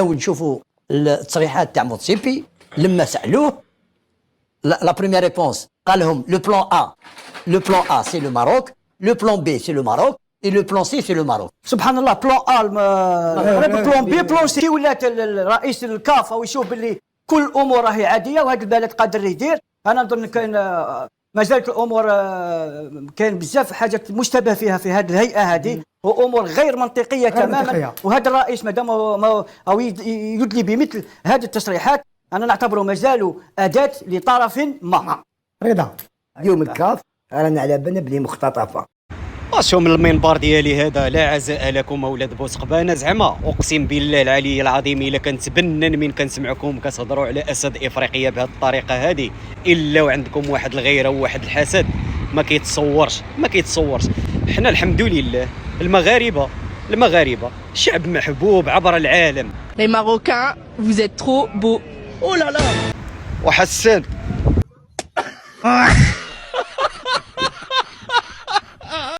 ونشوفوا التصريحات تاع موتسيبي لما سالوه. لا بروميير ريبونس قال لهم لو بلان ا سي لو ماروك، لو بلان بي سي لو ماروك، اي لو بلان سي سي لو ماروك. سبحان الله، بلان ا بلان بي بلان سي. ولات رئيس الكاف ويشوف باللي كل الامور راهي عاديه وهذا البلد قادر يدير. انا نظن كاين ما زالت الامور كاين بزاف حاجات مشتبه فيها في هذه الهيئه هذه، وامور غير منطقيه تماما. وهذا الرئيس مادام او يدلي بمثل هذه التصريحات، انا نعتبره مازال اداه لطرف ما. رضا اليوم الكاف رانا على بالنا بلي مختطفه. شوف من المنبر ديالي هذا، لا عزاء لكم اولاد بوسقبانه. زعما اقسم بالله العلي العظيم الا كنتبنن من كنسمعكم كتهضروا على اسد افريقيا بهذه الطريقه هذه، الا وعندكم واحد الغيره وواحد الحسد ما كيتصورش. حنا الحمد لله المغاربه شعب محبوب عبر العالم. Les Marocains, vous êtes trop beaux. Oh là là. وحسان